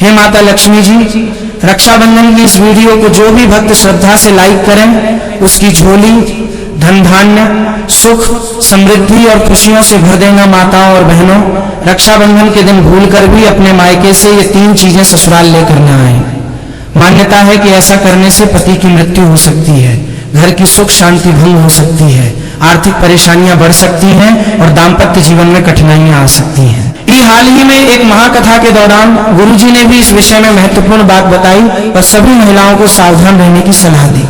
हे माता लक्ष्मी जी, रक्षाबंधन की इस वीडियो को जो भी भक्त श्रद्धा से लाइक करें उसकी झोली धन धान्य सुख समृद्धि और खुशियों से भर देना। माताओं और बहनों, रक्षाबंधन के दिन भूलकर भी अपने मायके से ये 3 चीजें ससुराल लेकर न आए। मान्यता है कि ऐसा करने से पति की मृत्यु हो सकती है, घर की सुख शांति भंग हो सकती है, आर्थिक परेशानियां बढ़ सकती हैं और दाम्पत्य जीवन में कठिनाइयां आ सकती हैं। हाल ही में एक महाकथा के दौरान गुरुजी ने भी इस विषय में महत्वपूर्ण बात बताई और सभी महिलाओं को सावधान रहने की सलाह दी।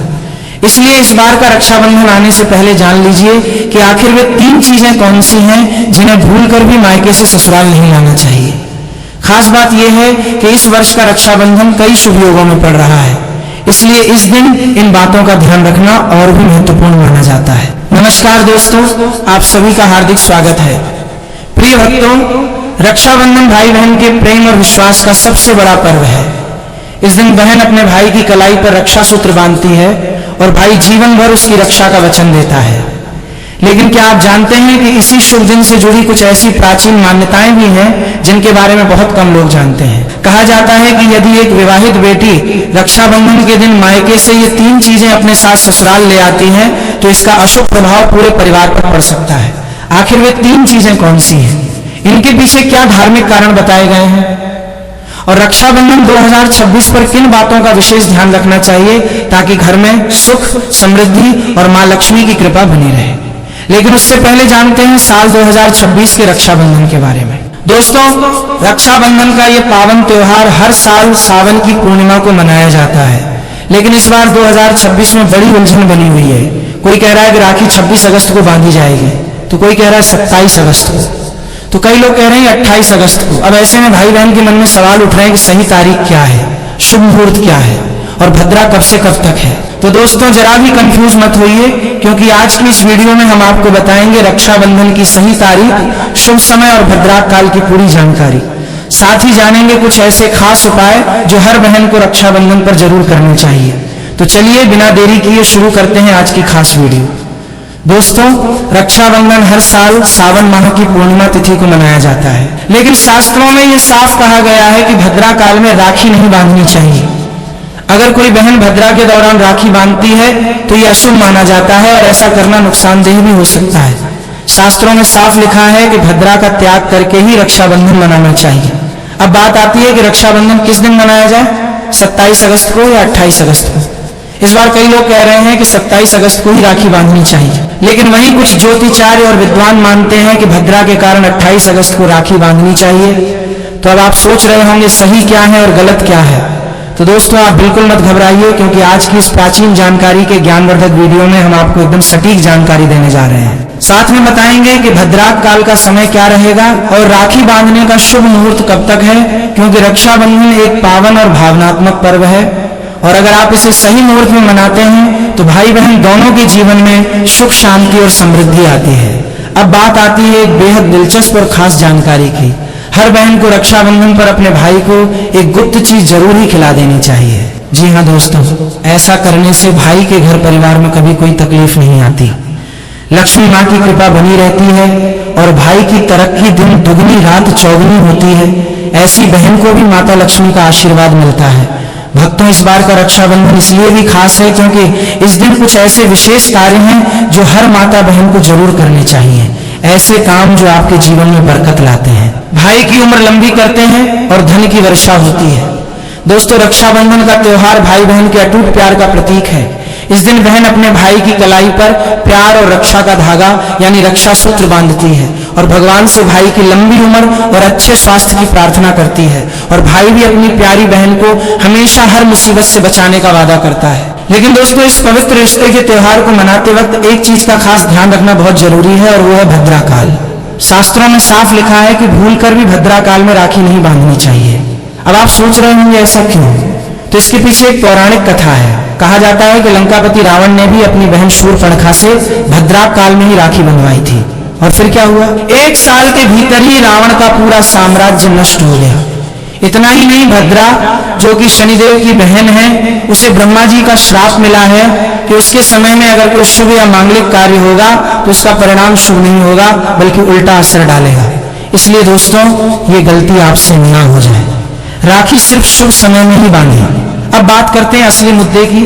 इसलिए इस बार का रक्षाबंधन आने से पहले जान लीजिए कि आखिर वे 3 चीजें कौन सी हैं जिन्हें भूलकर भी मायके से ससुराल नहीं लाना चाहिए। खास बात यह है कि इस वर्ष का रक्षाबंधन कई शुभ योगों में पड़ रहा है, इसलिए इस दिन इन बातों का ध्यान रखना और भी महत्वपूर्ण माना जाता है। नमस्कार दोस्तों, आप सभी का हार्दिक स्वागत है। प्रिय भक्तों, रक्षाबंधन भाई बहन के प्रेम और विश्वास का सबसे बड़ा पर्व है। इस दिन बहन अपने भाई की कलाई पर रक्षा सूत्र बांधती है और भाई जीवन भर उसकी रक्षा का वचन देता है। लेकिन क्या आप जानते हैं कि इसी शुभ दिन से जुड़ी कुछ ऐसी प्राचीन मान्यताएं भी हैं जिनके बारे में बहुत कम लोग जानते हैं। कहा जाता है कि यदि एक विवाहित बेटी रक्षाबंधन के दिन मायके से ये 3 चीजें अपने साथ ससुराल ले आती है तो इसका अशुभ प्रभाव पूरे परिवार पर पड़ सकता है। आखिर वे 3 चीजें कौन सी हैं, इनके पीछे क्या धार्मिक कारण बताए गए हैं और रक्षाबंधन 2026 पर किन बातों का विशेष ध्यान रखना चाहिए ताकि घर में सुख समृद्धि और मां लक्ष्मी की कृपा बनी रहे। लेकिन उससे पहले जानते हैं साल 2026 के रक्षाबंधन के बारे में। दोस्तों, रक्षाबंधन का ये पावन त्योहार हर साल सावन की पूर्णिमा को मनाया जाता है, लेकिन इस बार 2026 में बड़ी उलझन बनी हुई है। कोई कह रहा है कि राखी 26 अगस्त को बांधी जाएगी, तो कोई कह रहा है 27 अगस्त को, तो कई लोग कह रहे हैं 28 अगस्त को। अब ऐसे में भाई बहन के मन में सवाल उठ रहे हैं कि सही तारीख क्या है, शुभ मुहूर्त क्या है और भद्रा कब से कब तक है। तो दोस्तों, जरा भी कंफ्यूज मत होइए, क्योंकि आज की इस वीडियो में हम आपको बताएंगे रक्षाबंधन की सही तारीख, शुभ समय और भद्रा काल की पूरी जानकारी। साथ ही जानेंगे कुछ ऐसे खास उपाय जो हर बहन को रक्षाबंधन पर जरूर करने चाहिए। तो चलिए बिना देरी किए शुरू करते हैं आज की खास वीडियो। दोस्तों, रक्षाबंधन हर साल सावन माह की पूर्णिमा तिथि को मनाया जाता है, लेकिन शास्त्रों में यह साफ कहा गया है कि भद्रा काल में राखी नहीं बांधनी चाहिए। अगर कोई बहन भद्रा के दौरान राखी बांधती है तो यह अशुभ माना जाता है और ऐसा करना नुकसानदेह भी हो सकता है। शास्त्रों में साफ लिखा है कि भद्रा का त्याग करके ही रक्षाबंधन मनाना चाहिए। अब बात आती है कि रक्षाबंधन किस दिन मनाया जाए, 27 अगस्त को या 28 अगस्त को। इस बार कई लोग कह रहे हैं कि 27 अगस्त को ही राखी बांधनी चाहिए, लेकिन वहीं कुछ ज्योतिचार्य और विद्वान मानते हैं कि भद्रा के कारण 28 अगस्त को राखी बांधनी चाहिए। तो अब आप सोच रहे होंगे सही क्या है और गलत क्या है। तो दोस्तों, आप बिल्कुल मत घबराइए, क्योंकि आज की इस प्राचीन जानकारी के ज्ञानवर्धक वीडियो में हम आपको एकदम सटीक जानकारी देने जा रहे हैं। साथ में बताएंगे कि भद्रा काल का समय क्या रहेगा और राखी बांधने का शुभ मुहूर्त कब तक है, क्योंकि रक्षाबंधन एक पावन और भावनात्मक पर्व है और अगर आप इसे सही मुहूर्त में मनाते हैं तो भाई बहन दोनों के जीवन में सुख शांति और समृद्धि आती है। अब बात आती है एक बेहद दिलचस्प और खास जानकारी की। हर बहन को रक्षाबंधन पर अपने भाई को एक गुप्त चीज जरूर ही खिला देनी चाहिए। जी हाँ दोस्तों, ऐसा करने से भाई के घर परिवार में कभी कोई तकलीफ नहीं आती, लक्ष्मी माँ की कृपा बनी रहती है और भाई की तरक्की दिन दुगनी रात चौगुनी होती है। ऐसी बहन को भी माता लक्ष्मी का आशीर्वाद मिलता है। भक्तों, इस बार का रक्षाबंधन इसलिए भी खास है क्योंकि इस दिन कुछ ऐसे विशेष कार्य हैं जो हर माता बहन को जरूर करने चाहिए, ऐसे काम जो आपके जीवन में बरकत लाते हैं, भाई की उम्र लंबी करते हैं और धन की वर्षा होती है। दोस्तों, रक्षाबंधन का त्योहार भाई बहन के अटूट प्यार का प्रतीक है। इस दिन बहन अपने भाई की कलाई पर प्यार और रक्षा का धागा यानी रक्षा सूत्र बांधती है और भगवान से भाई की लंबी उम्र और अच्छे स्वास्थ्य की प्रार्थना करती है और भाई भी अपनी प्यारी बहन को हमेशा हर मुसीबत से बचाने का वादा करता है। लेकिन दोस्तों, इस पवित्र रिश्ते के त्योहार को मनाते वक्त एक चीज का खास ध्यान रखना बहुत जरूरी है और वो है भद्रा काल। शास्त्रों में साफ लिखा है कि भूलकर भी भद्रा काल में राखी नहीं बांधनी चाहिए। अब आप सोच रहे होंगे ऐसा क्यों, तो इसके पीछे एक पौराणिक कथा है। कहा जाता है कि लंकापति रावण ने भी अपनी बहन शूर्पणखा से भद्रा काल में ही राखी बंधवाई थी और फिर क्या हुआ, 1 साल के भीतर ही रावण का पूरा साम्राज्य नष्ट हो गया। इतना ही नहीं, भद्रा जो कि शनिदेव की बहन है, उसे ब्रह्मा जी का श्राप मिला है कि उसके समय में अगर कोई शुभ या मांगलिक कार्य होगा तो उसका परिणाम शुभ नहीं होगा बल्कि उल्टा असर डालेगा। इसलिए दोस्तों, ये गलती आपसे ना हो जाए। राखी सिर्फ शुभ समय में ही बांधें। अब बात करते हैं असली मुद्दे की।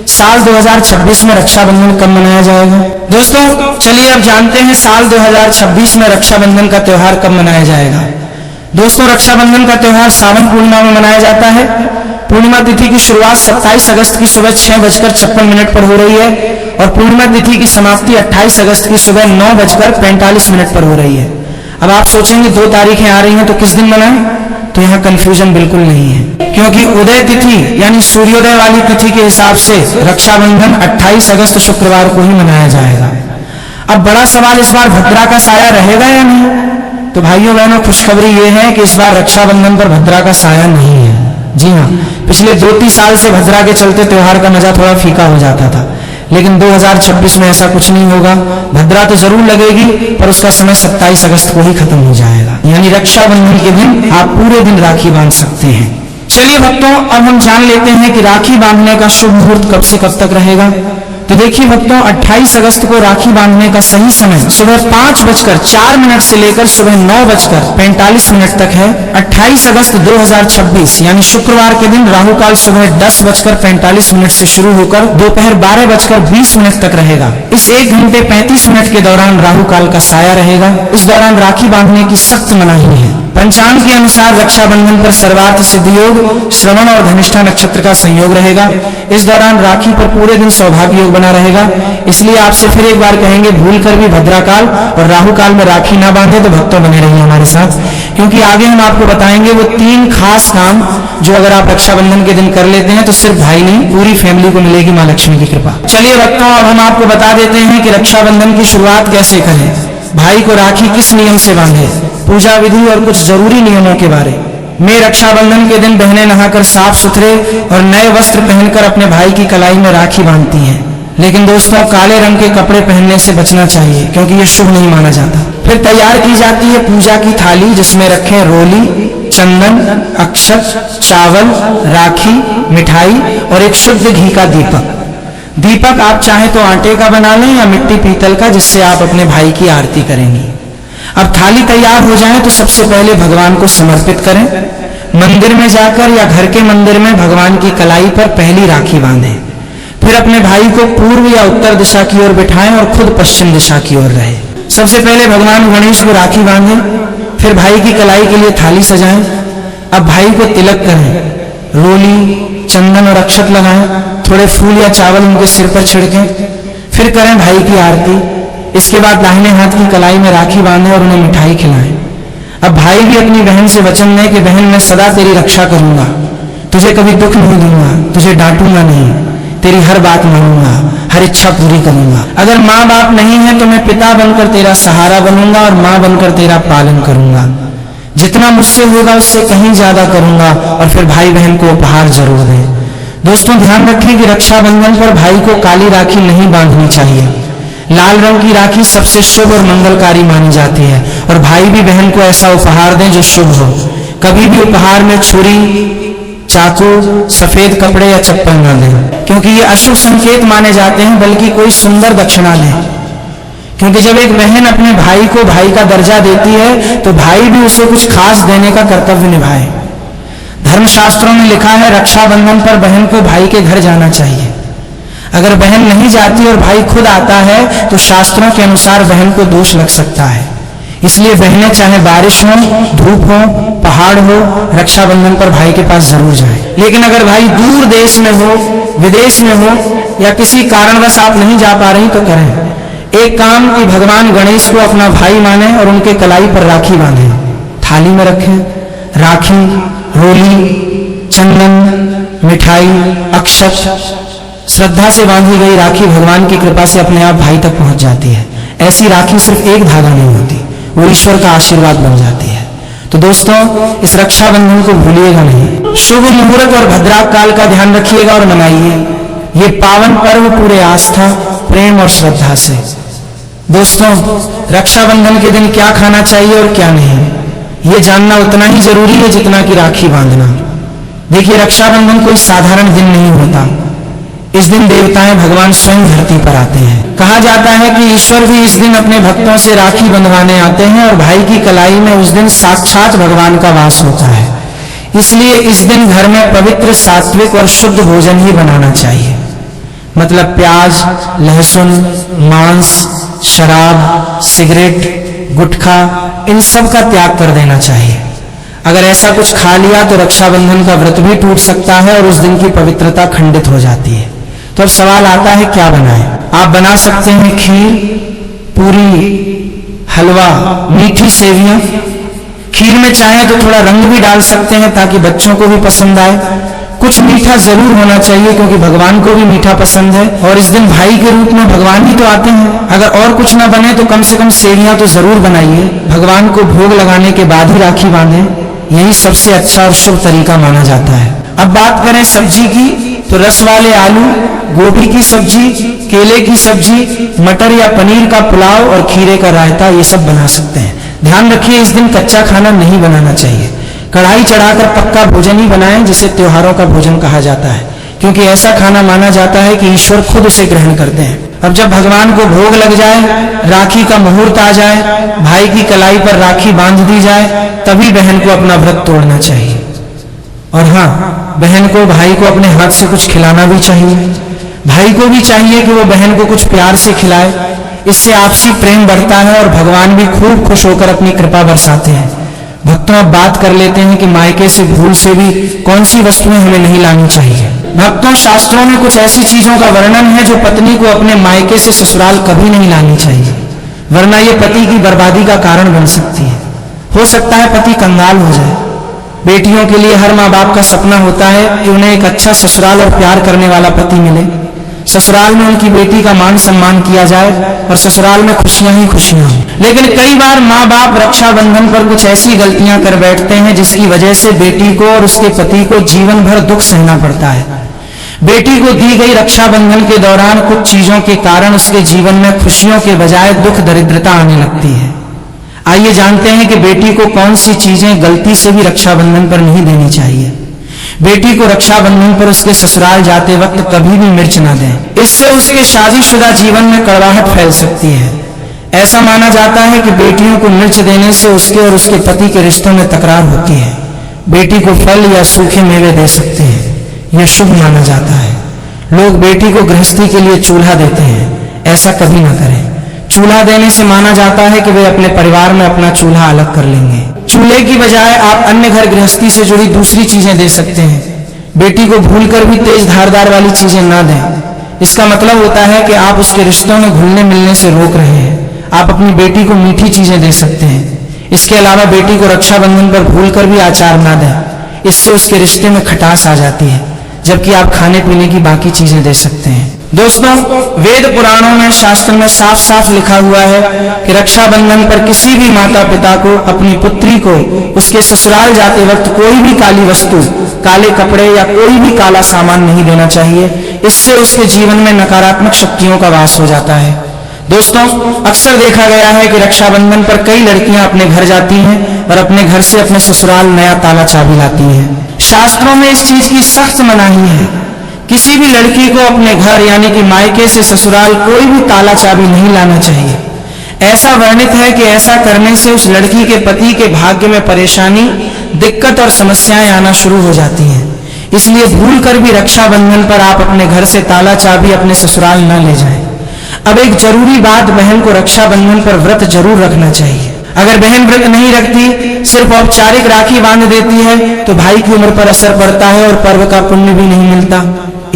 साल 2026 में रक्षाबंधन कब मनाया जाएगा? दोस्तों चलिए अब जानते हैं साल 2026 में रक्षाबंधन का त्योहार कब मनाया जाएगा। दोस्तों रक्षाबंधन का त्योहार सावन पूर्णिमा में मनाया जाता है। पूर्णिमा तिथि की शुरुआत 27 अगस्त की सुबह 6:56 पर हो रही है और पूर्णिमा तिथि की समाप्ति 28 अगस्त की सुबह 9:45 पर हो रही है। अब आप सोचेंगे 2 तारीखें आ रही हैं तो किस दिन मनाएं? तो यहाँ कंफ्यूजन बिल्कुल नहीं है, क्योंकि उदय तिथि यानी सूर्योदय वाली तिथि के हिसाब से रक्षाबंधन 28 अगस्त शुक्रवार को ही मनाया जाएगा। अब बड़ा सवाल इस बार भद्रा का साया रहेगा या नहीं? तो भाइयों बहनों खुशखबरी ये है कि इस बार रक्षाबंधन पर भद्रा का साया नहीं है। जी हाँ, पिछले 2-3 साल से भद्रा के चलते त्योहार का मजा थोड़ा फीका हो जाता था, लेकिन 2026 में ऐसा कुछ नहीं होगा। भद्रा तो जरूर लगेगी पर उसका समय 27 अगस्त को ही खत्म हो जाएगा, यानी रक्षाबंधन के दिन आप पूरे दिन राखी बांध सकते हैं। चलिए भक्तों अब हम जान लेते हैं कि राखी बांधने का शुभ मुहूर्त कब से कब तक रहेगा। तो देखिए भक्तों 28 अगस्त को राखी बांधने का सही समय सुबह 5:04 से लेकर सुबह 9:45 तक है। 28 अगस्त 2026 यानी शुक्रवार के दिन राहु काल सुबह 10:45 से शुरू होकर दोपहर 12:20 तक रहेगा। इस 1 घंटे 35 मिनट के दौरान राहु काल का साया रहेगा। इस दौरान राखी बांधने की सख्त मनाही है। पंचांग के अनुसार रक्षाबंधन पर सर्वार्थ सिद्धि योग, श्रवण और धनिष्ठा नक्षत्र का संयोग रहेगा। इस दौरान राखी पर पूरे दिन सौभाग्य योग बना रहेगा। इसलिए आपसे फिर एक बार कहेंगे, भूल कर भी भद्रा काल और राहु काल में राखी ना बांधे तो भक्तों बने रहिए हमारे साथ, क्योंकि आगे हम आपको बताएंगे वो 3 खास काम जो अगर आप रक्षाबंधन के दिन कर लेते हैं तो सिर्फ भाई नहीं पूरी फैमिली को मिलेगी मां लक्ष्मी की कृपा। चलिए भक्तों अब हम आपको बता देते हैं कि रक्षाबंधन की शुरुआत कैसे करें, भाई को राखी किस नियम से बांधे, पूजा विधि और कुछ जरूरी नियमों के बारे में। रक्षाबंधन के दिन बहनें नहाकर साफ सुथरे और नए वस्त्र पहनकर अपने भाई की कलाई में राखी बांधती हैं। लेकिन दोस्तों काले रंग के कपड़े पहनने से बचना चाहिए क्योंकि ये शुभ नहीं माना जाता। फिर तैयार की जाती है पूजा की थाली, जिसमें रखें रोली, चंदन, अक्षत, चावल, राखी, मिठाई और एक शुद्ध घी का दीपक। दीपक आप चाहे तो आटे का बना लें या मिट्टी पीतल का, जिससे आप अपने भाई की आरती करेंगी। अब थाली तैयार हो जाए तो सबसे पहले भगवान को समर्पित करें। मंदिर में जाकर या घर के मंदिर में भगवान की कलाई पर पहली राखी बांधें। फिर अपने भाई को पूर्व या उत्तर दिशा की ओर बिठाएं और खुद पश्चिम दिशा की ओर रहे। सबसे पहले भगवान गणेश को राखी बांधें, फिर भाई की कलाई के लिए थाली सजाएं। अब भाई को तिलक करें, रोली, चंदन और अक्षत लगाएं, थोड़े फूल या चावल उनके सिर पर छिड़कें, फिर करें भाई की आरती। इसके बाद दाहिने हाथ की कलाई में राखी बांधें और उन्हें मिठाई खिलाएं। अब भाई भी अपनी बहन से वचन लें कि बहन मैं सदा तेरी रक्षा करूंगा, तुझे कभी दुख नहीं दूंगा, तुझे डांटूंगा नहीं, तेरी हर बात मानूंगा, हर इच्छा पूरी करूंगा। अगर माँ बाप नहीं है तो मैं पिता बनकर तेरा सहारा बनूंगा और माँ बनकर तेरा पालन करूंगा। जितना मुझसे होगा उससे कहीं ज्यादा करूंगा। और फिर भाई बहन को उपहार जरूर दें। दोस्तों ध्यान रखें कि रक्षाबंधन पर भाई को काली राखी नहीं बांधनी चाहिए। लाल रंग की राखी सबसे शुभ और मंगलकारी मानी जाती है और भाई भी बहन को ऐसा उपहार दें जो शुभ हो। कभी भी उपहार में छुरी, चाकू, सफेद कपड़े या चप्पल न दें, क्योंकि ये अशुभ संकेत माने जाते हैं। बल्कि कोई सुंदर दक्षिणा दें, क्योंकि जब एक बहन अपने भाई को भाई का दर्जा देती है तो भाई भी उसे कुछ खास देने का कर्तव्य निभाए। धर्मशास्त्रों में लिखा है रक्षाबंधन पर बहन को भाई के घर जाना चाहिए। अगर बहन नहीं जाती और भाई खुद आता है तो शास्त्रों के अनुसार बहन को दोष लग सकता है। इसलिए बहनें चाहे बारिश हो, धूप हो, पहाड़ हो, रक्षाबंधन पर भाई के पास जरूर जाएं। लेकिन अगर भाई दूर देश में हो, विदेश में हो या किसी कारणवश आप नहीं जा पा रही तो करें एक काम कि भगवान गणेश को अपना भाई माने और उनके कलाई पर राखी बांधें। थाली में रखें राखी, रोली, चंदन, मिठाई, अक्षत। श्रद्धा से बांधी गई राखी भगवान की कृपा से अपने आप भाई तक पहुंच जाती है। ऐसी राखी सिर्फ एक धागा नहीं होती, वो ईश्वर का आशीर्वाद बन जाती है। तो दोस्तों इस रक्षाबंधन को भूलिएगा नहीं। शुभ मुहूर्त और भद्रा काल का ध्यान रखिएगा और मनाइए ये पावन पर्व पूरे आस्था, प्रेम और श्रद्धा से। दोस्तों रक्षाबंधन के दिन क्या खाना चाहिए और क्या नहीं, ये जानना उतना ही जरूरी है जितना कि राखी बांधना। देखिए रक्षाबंधन कोई साधारण दिन नहीं होता। इस दिन देवताएं भगवान स्वयं धरती पर आते हैं। कहा जाता है कि ईश्वर भी इस दिन अपने भक्तों से राखी बंधवाने आते हैं और भाई की कलाई में उस दिन साक्षात भगवान का वास होता है। इसलिए इस दिन घर में पवित्र, सात्विक और शुद्ध भोजन ही बनाना चाहिए। मतलब प्याज, लहसुन, मांस, शराब, सिगरेट, गुटखा, इन सब का त्याग कर देना चाहिए। अगर ऐसा कुछ खा लिया तो रक्षाबंधन का व्रत भी टूट सकता है और उस दिन की पवित्रता खंडित हो जाती है। तो अब सवाल आता है क्या बनाएं? आप बना सकते हैं खीर, पूरी, हलवा, मीठी सेवियां। खीर में चाहे तो थोड़ा रंग भी डाल सकते हैं ताकि बच्चों को भी पसंद आए। कुछ मीठा जरूर होना चाहिए क्योंकि भगवान को भी मीठा पसंद है और इस दिन भाई के रूप में भगवान ही तो आते हैं। अगर और कुछ ना बने तो कम से कम सेवियां तो जरूर बनाइए। भगवान को भोग लगाने के बाद ही राखी बांधें, यही सबसे अच्छा और शुभ तरीका माना जाता है। अब बात करें सब्जी की, तो रस वाले आलू, गोभी की सब्जी, केले की सब्जी, मटर या पनीर का पुलाव और खीरे का रायता, ये सब बना सकते हैं। ध्यान रखिए इस दिन कच्चा खाना नहीं बनाना चाहिए। कढ़ाई चढ़ाकर पक्का भोजन ही बनाएं, जिसे त्योहारों का भोजन कहा जाता है, क्योंकि ऐसा खाना माना जाता है कि ईश्वर खुद उसे ग्रहण करते हैं। अब जब भगवान को भोग लग जाए, राखी का मुहूर्त आ जाए, भाई की कलाई पर राखी बांध दी जाए, तभी बहन को अपना व्रत तोड़ना चाहिए। और हाँ, बहन को भाई को अपने हाथ से कुछ खिलाना भी चाहिए। भाई को भी चाहिए कि वो बहन को कुछ प्यार से खिलाए। इससे आपसी प्रेम बढ़ता है और भगवान भी खूब खुश होकर अपनी कृपा बरसाते हैं। भक्तों, अब बात कर लेते हैं कि मायके से भूल से भी कौन सी वस्तुएं हमें नहीं लानी चाहिए। भक्तों, शास्त्रों में कुछ ऐसी चीजों का वर्णन है जो पत्नी को अपने मायके से ससुराल कभी नहीं लानी चाहिए, वरना ये पति की बर्बादी का कारण बन सकती है। हो सकता है पति कंगाल हो जाए। बेटियों के लिए हर माँ बाप का सपना होता है कि उन्हें एक अच्छा ससुराल और प्यार करने वाला पति मिले। ससुराल में उनकी बेटी का मान सम्मान किया जाए और ससुराल में खुशियां ही खुशियां हों। लेकिन कई बार माँ बाप रक्षाबंधन पर कुछ ऐसी गलतियां कर बैठते हैं जिसकी वजह से बेटी को और उसके पति को जीवन भर दुख सहना पड़ता है। बेटी को दी गई रक्षाबंधन के दौरान कुछ चीजों के कारण उसके जीवन में खुशियों के बजाय दुख, दरिद्रता आने लगती है। आइए जानते हैं कि बेटी को कौन सी चीजें गलती से भी रक्षाबंधन पर नहीं देनी चाहिए। बेटी को रक्षाबंधन पर उसके ससुराल जाते वक्त कभी भी मिर्च ना दें। इससे उसके शादीशुदा जीवन में कड़वाहट फैल सकती है। ऐसा माना जाता है कि बेटियों को मिर्च देने से उसके और उसके पति के रिश्तों में तकरार होती है। बेटी को फल या सूखे मेवे दे सकते हैं, यह शुभ माना जाता है। लोग बेटी को गृहस्थी के लिए चूल्हा देते हैं, ऐसा कभी ना करें। चूल्हा देने से माना जाता है कि वे अपने परिवार में अपना चूल्हा अलग कर लेंगे। चूल्हे की बजाय आप अन्य घर गृहस्थी से जुड़ी दूसरी चीजें दे सकते हैं। बेटी को भूलकर भी तेज धारदार वाली चीजें ना दें। इसका मतलब होता है कि आप उसके रिश्तों में घुलने मिलने से रोक रहे हैं। आप अपनी बेटी को मीठी चीजें दे सकते हैं। इसके अलावा बेटी को रक्षाबंधन पर भूलकर भी अचार ना दें। इससे उसके रिश्ते में खटास आ जाती है, जबकि आप खाने पीने की बाकी चीजें दे सकते हैं। दोस्तों, वेद पुराणों में, शास्त्र में साफ साफ लिखा हुआ है कि रक्षाबंधन पर किसी भी माता पिता को अपनी पुत्री को उसके ससुराल जाते वक्त कोई भी काली वस्तु, काले कपड़े या कोई भी काला सामान नहीं देना चाहिए। इससे उसके जीवन में नकारात्मक शक्तियों का वास हो जाता है। दोस्तों, अक्सर देखा गया है कि रक्षाबंधन पर कई लड़कियां अपने घर जाती हैं और अपने घर से अपने ससुराल नया ताला चाबी लाती हैं। शास्त्रों में इस चीज की सख्त मनाही है। किसी भी लड़की को अपने घर यानी कि मायके से ससुराल कोई भी ताला चाबी नहीं लाना चाहिए। ऐसा वर्णित है कि ऐसा करने से उस लड़की के पति के भाग्य में परेशानी, दिक्कत और समस्याएं आना शुरू हो जाती हैं। इसलिए भूल कर भी रक्षाबंधन पर आप अपने घर से ताला चाबी अपने ससुराल न ले जाएं। अब एक जरूरी बात, बहन को रक्षाबंधन पर व्रत जरूर रखना चाहिए। अगर बहन व्रत नहीं रखती, सिर्फ औपचारिक राखी बांध देती है, तो भाई की उम्र पर असर पड़ता है और पर्व का पुण्य भी नहीं मिलता।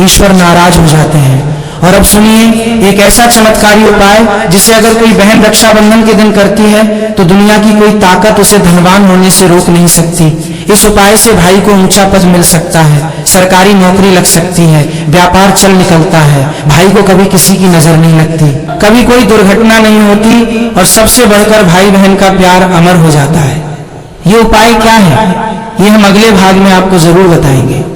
ईश्वर नाराज हो जाते हैं। और अब सुनिए एक ऐसा चमत्कारी उपाय जिसे अगर कोई बहन रक्षाबंधन के दिन करती है तो दुनिया की कोई ताकत उसे धनवान होने से रोक नहीं सकती। इस उपाय से भाई को ऊंचा पद मिल सकता है, सरकारी नौकरी लग सकती है, व्यापार चल निकलता है, भाई को कभी किसी की नजर नहीं लगती, कभी कोई दुर्घटना नहीं होती और सबसे बढ़कर भाई बहन का प्यार अमर हो जाता है। ये उपाय क्या है, ये हम अगले भाग में आपको जरूर बताएंगे।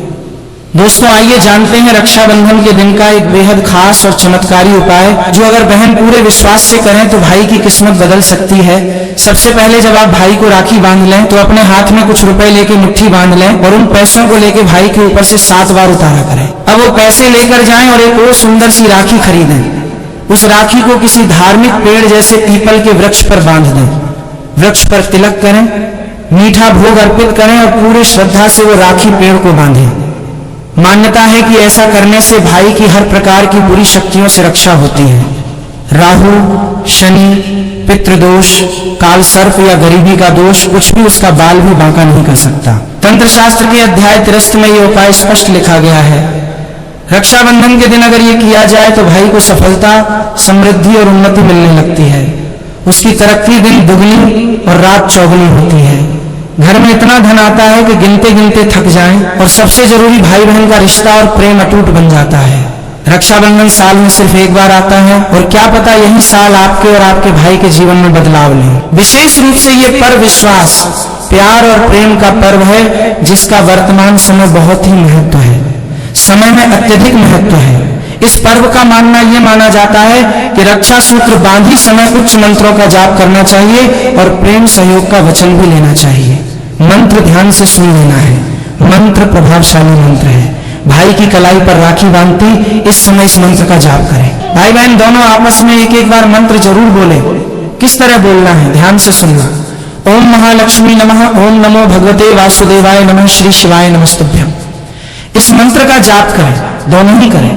दोस्तों, आइए जानते हैं रक्षाबंधन के दिन का एक बेहद खास और चमत्कारी उपाय जो अगर बहन पूरे विश्वास से करें तो भाई की किस्मत बदल सकती है। सबसे पहले जब आप भाई को राखी बांध लें तो अपने हाथ में कुछ रुपए लेके मुट्ठी बांध लें और उन पैसों को लेके भाई के ऊपर से 7 बार उतारा करें। अब वो पैसे लेकर जाएं और एक और सुंदर सी राखी खरीदें। उस राखी को किसी धार्मिक पेड़ जैसे पीपल के वृक्ष पर बांध दें। वृक्ष पर तिलक करें, मीठा भोग अर्पित करें और पूरे श्रद्धा से वो राखी पेड़ को बांधें। मान्यता है कि ऐसा करने से भाई की हर प्रकार की बुरी शक्तियों से रक्षा होती है। राहु, शनि, पितृदोष, काल सर्प या गरीबी का दोष कुछ भी उसका बाल भी बांका नहीं कर सकता। तंत्र शास्त्र के अध्याय 63 में ये उपाय स्पष्ट लिखा गया है। रक्षाबंधन के दिन अगर ये किया जाए तो भाई को सफलता, समृद्धि और उन्नति मिलने लगती है। उसकी तरक्की दिन दुगनी और रात चौगुनी होती है। घर में इतना धन आता है कि गिनते गिनते थक जाएं, और सबसे जरूरी भाई बहन का रिश्ता और प्रेम अटूट बन जाता है। रक्षाबंधन साल में सिर्फ एक बार आता है, और क्या पता यही साल आपके और आपके भाई के जीवन में बदलाव ले। विशेष रूप से ये पर्व विश्वास, प्यार और प्रेम का पर्व है, जिसका वर्तमान समय बहुत ही महत्व है। समय में अत्यधिक महत्व है। इस पर्व का मानना यह माना जाता है कि रक्षा सूत्र बांधी समय उच्च मंत्रों का जाप करना चाहिए और प्रेम सहयोग का वचन भी लेना चाहिए। मंत्र ध्यान से सुन लेना है। मंत्र प्रभावशाली मंत्र है। भाई की कलाई पर राखी बांधती इस समय इस मंत्र का जाप करें। भाई बहन दोनों आपस में एक एक बार मंत्र जरूर बोले। किस तरह बोलना है ध्यान से सुनना। ओम महालक्ष्मी नमः, ओम नमो भगवते वासुदेवाय नमः, श्री शिवाय नमस्तुभ्यम। इस मंत्र का जाप करें, दोनों ही करें,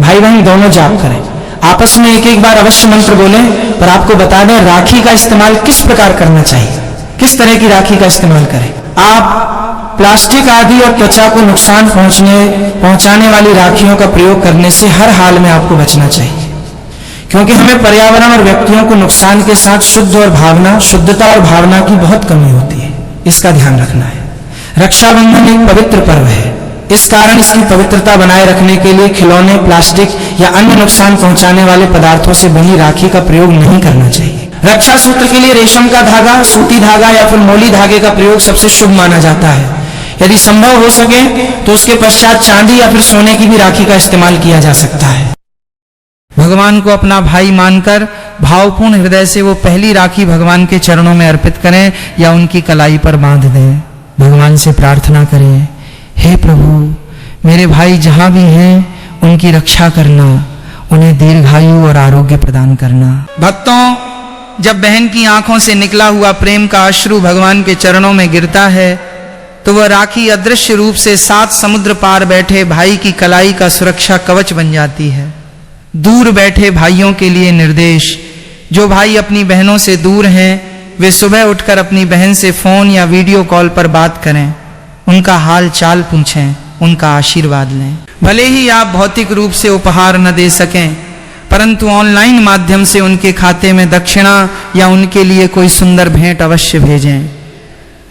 भाई बहन दोनों जाप करें। आपस में एक एक बार अवश्य मंत्र बोलें। पर आपको बता दें राखी का इस्तेमाल किस प्रकार करना चाहिए, किस तरह की राखी का इस्तेमाल करें। आप प्लास्टिक आदि और त्वचा को नुकसान पहुंचाने वाली राखियों का प्रयोग करने से हर हाल में आपको बचना चाहिए, क्योंकि हमें पर्यावरण और व्यक्तियों को नुकसान के साथ शुद्धता और भावना की बहुत कमी होती है। इसका ध्यान रखना है। रक्षाबंधन एक पवित्र पर्व है। इस कारण इसकी पवित्रता बनाए रखने के लिए खिलौने, प्लास्टिक या अन्य नुकसान पहुंचाने वाले पदार्थों से बनी राखी का प्रयोग नहीं करना चाहिए। रक्षा सूत्र के लिए रेशम का धागा, सूती धागा या फिर मोली धागे का प्रयोग सबसे शुभ माना जाता है। यदि संभव हो सके तो उसके पश्चात चांदी या फिर सोने की भी राखी का इस्तेमाल किया जा सकता है। भगवान को अपना भाई मानकर भावपूर्ण हृदय से वो पहली राखी भगवान के चरणों में अर्पित करें या उनकी कलाई पर बांध दें। भगवान से प्रार्थना करें, हे प्रभु मेरे भाई जहां भी हैं उनकी रक्षा करना, उन्हें दीर्घायु और आरोग्य प्रदान करना। भक्तों, जब बहन की आंखों से निकला हुआ प्रेम का अश्रु भगवान के चरणों में गिरता है तो वह राखी अदृश्य रूप से 7 समुद्र पार बैठे भाई की कलाई का सुरक्षा कवच बन जाती है। दूर बैठे भाइयों के लिए निर्देश। जो भाई अपनी बहनों से दूर हैं वे सुबह उठकर अपनी बहन से फोन या वीडियो कॉल पर बात करें, उनका हाल चाल पूछें, उनका आशीर्वाद लें। भले ही आप भौतिक रूप से उपहार न दे सकें, परंतु ऑनलाइन माध्यम से उनके खाते में दक्षिणा या उनके लिए कोई सुंदर भेंट अवश्य भेजें।